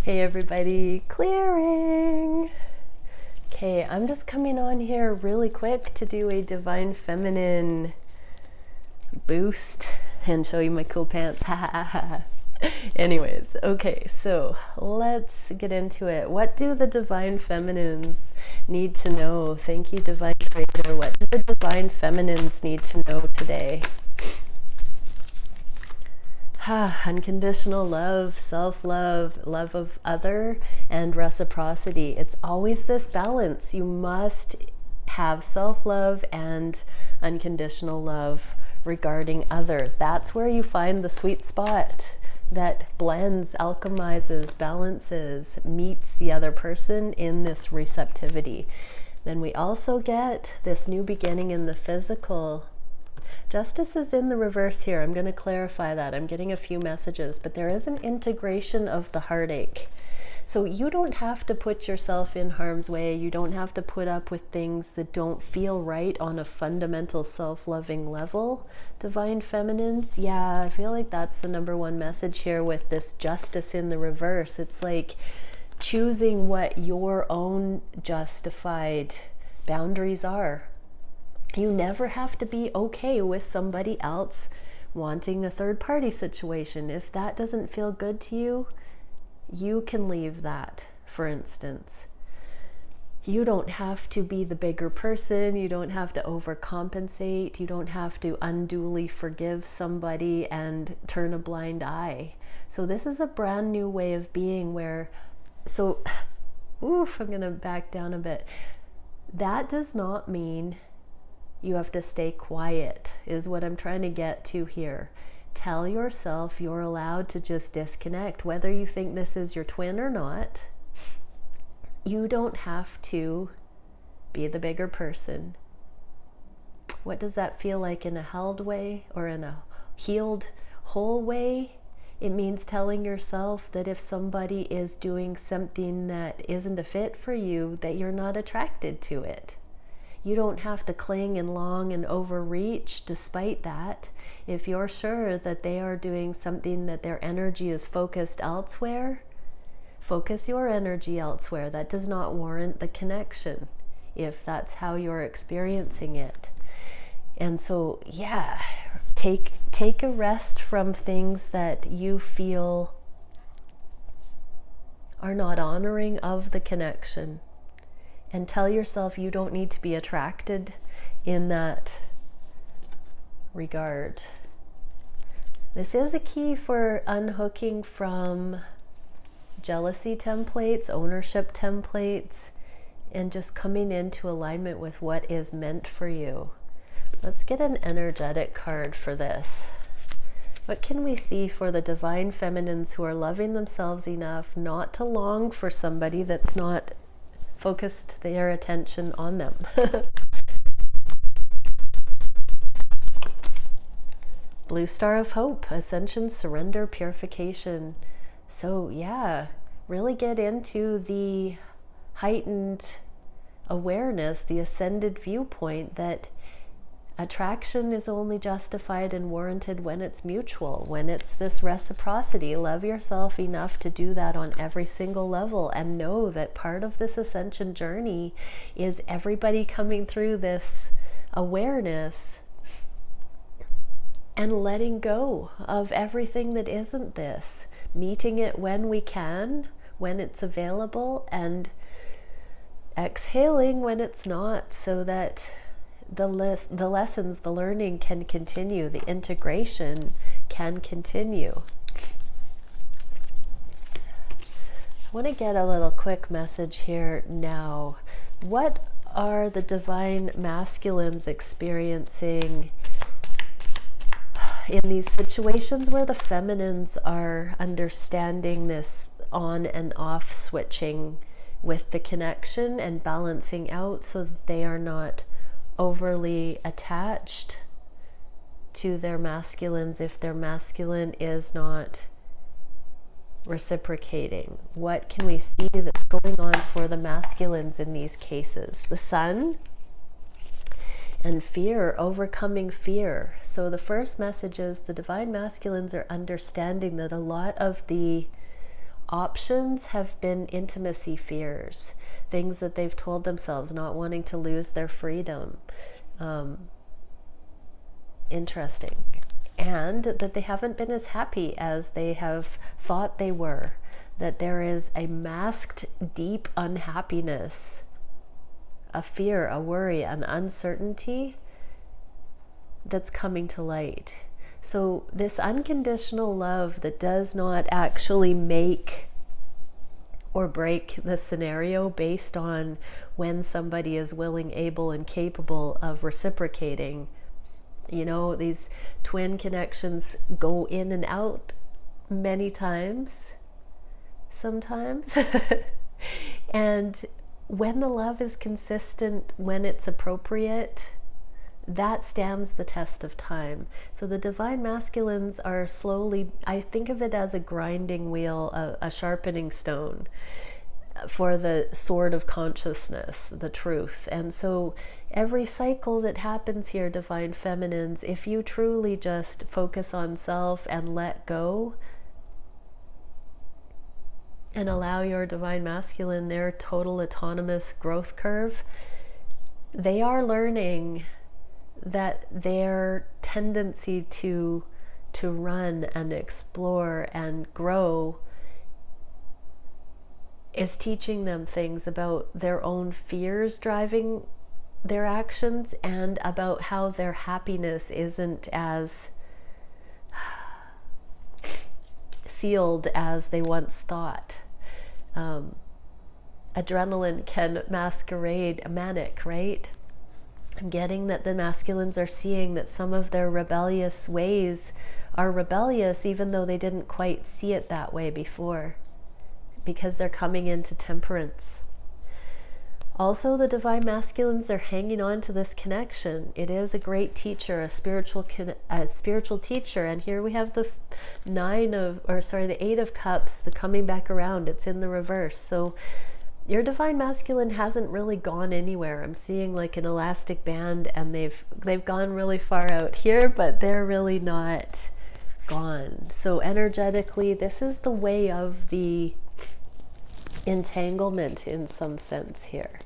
Hey everybody, clearing. Okay, I'm just coming on here really quick to do a Divine Feminine boost and show you my cool pants. Anyways, okay, so let's get into it. What do the Divine Feminines need to know? Thank you, Divine Creator. What do the Divine Feminines need to know today? Unconditional love, self-love, love of other, and reciprocity. It's always this balance. You must have self-love and unconditional love regarding other. That's where you find the sweet spot that blends, alchemizes, balances, meets the other person in this receptivity. Then we also get this new beginning in the physical. Justice is in the reverse here. I'm going to clarify that. I'm getting a few messages, but there is an integration of the heartache. So you don't have to put yourself in harm's way. You don't have to put up with things that don't feel right on a fundamental self-loving level. Divine Feminines, yeah, I feel like that's the number one message here with this justice in the reverse. It's like choosing what your own justified boundaries are. You never have to be okay with somebody else wanting a third party situation. If that doesn't feel good to you, you can leave that, for instance. You don't have to be the bigger person. You don't have to overcompensate. You don't have to unduly forgive somebody and turn a blind eye. So this is a brand new way of being where, I'm gonna back down a bit. That does not mean you have to stay quiet, is what I'm trying to get to here. Tell yourself you're allowed to just disconnect, whether you think this is your twin or not. You don't have to be the bigger person. What does that feel like in a held way or in a healed, whole way? It means telling yourself that if somebody is doing something that isn't a fit for you, that you're not attracted to it. You don't have to cling and long and overreach despite that. If you're sure that they are doing something that their energy is focused elsewhere, focus your energy elsewhere. That does not warrant the connection if that's how you're experiencing it. And so, yeah, take a rest from things that you feel are not honoring of the connection. And tell yourself you don't need to be attracted in that regard. This is a key for unhooking from jealousy templates, ownership templates, and just coming into alignment with what is meant for you. Let's get an energetic card for this. What can we see for the Divine Feminines who are loving themselves enough not to long for somebody that's not focused their attention on them? Blue Star of Hope, Ascension, Surrender, Purification. So yeah, really get into the heightened awareness, the ascended viewpoint that attraction is only justified and warranted when it's mutual, when it's this reciprocity. Love yourself enough to do that on every single level, and know that part of this ascension journey is everybody coming through this awareness and letting go of everything that isn't this, meeting it when we can, when it's available, and exhaling when it's not, so that the lessons, the learning can continue, the integration can continue. I want to get a little quick message here now. What are the Divine Masculines experiencing in these situations where the Feminines are understanding this on and off switching with the connection and balancing out so that they are not overly attached to their masculines if their masculine is not reciprocating? What can we see that's going on for the masculines in these cases? The Sun and fear, overcoming fear. So the first message is the Divine Masculines are understanding that a lot of the options have been intimacy fears, things that they've told themselves, not wanting to lose their freedom. Interesting. And that they haven't been as happy as they have thought they were, that there is a masked, deep unhappiness, a fear, a worry, an uncertainty that's coming to light. So this unconditional love that does not actually make or break the scenario based on when somebody is willing, able, and capable of reciprocating. You know, these twin connections go in and out many times, sometimes. And when the love is consistent, when it's appropriate, that stands the test of time. So the divine masculines are slowly, I think of it as a grinding wheel, a sharpening stone for the sword of consciousness, the truth. And so every cycle that happens here, divine feminines, if you truly just focus on self and let go and allow your divine masculine their total autonomous growth curve, they are learning that their tendency to run and explore and grow is teaching them things about their own fears driving their actions, and about how their happiness isn't as sealed as they once thought. Adrenaline can masquerade a manic, right? I'm getting that the masculines are seeing that some of their rebellious ways are rebellious, even though they didn't quite see it that way before, because they're coming into temperance. Also, the divine masculines are hanging on to this connection. It is a great teacher, a spiritual teacher. And here we have the the 8 of Cups, the coming back around. It's in the reverse. So your divine masculine hasn't really gone anywhere. I'm seeing like an elastic band, and they've gone really far out here, but they're really not gone. So energetically, this is the way of the entanglement in some sense here.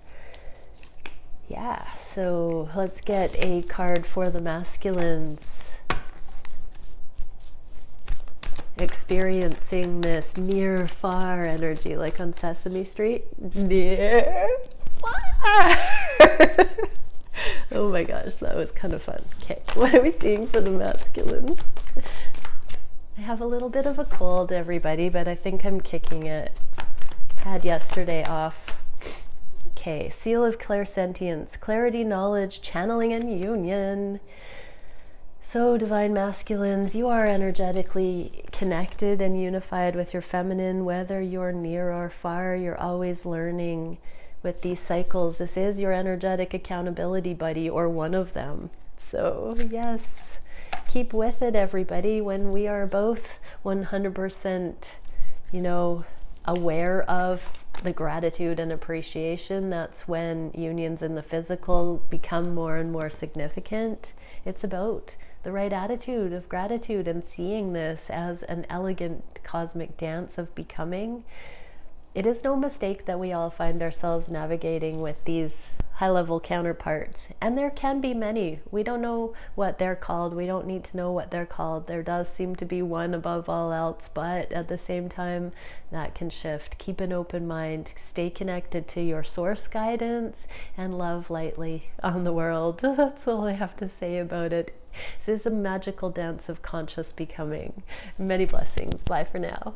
Yeah, so let's get a card for the masculines experiencing this near far energy, like on Sesame Street. Near far. Oh my gosh, that was kind of fun. Okay, what are we seeing for the masculines? I have a little bit of a cold, everybody, but I think I'm kicking it. Had yesterday off. Okay, seal of clairsentience, clarity, knowledge, channeling, and union. So divine masculines, you are energetically connected and unified with your feminine, whether you're near or far. You're always learning with these cycles. This is your energetic accountability buddy, or one of them. So yes, keep with it, everybody. When we are both 100%, aware of the gratitude and appreciation, that's when unions in the physical become more and more significant. It's about the right attitude of gratitude and seeing this as an elegant cosmic dance of becoming. It is no mistake that we all find ourselves navigating with these high-level counterparts, and there can be many. We don't know what they're called. We don't need to know what they're called. There does seem to be one above all else, but at the same time, that can shift. Keep an open mind. Stay connected to your source guidance, and love lightly on the world. That's all I have to say about it. This is a magical dance of conscious becoming. Many blessings. Bye for now.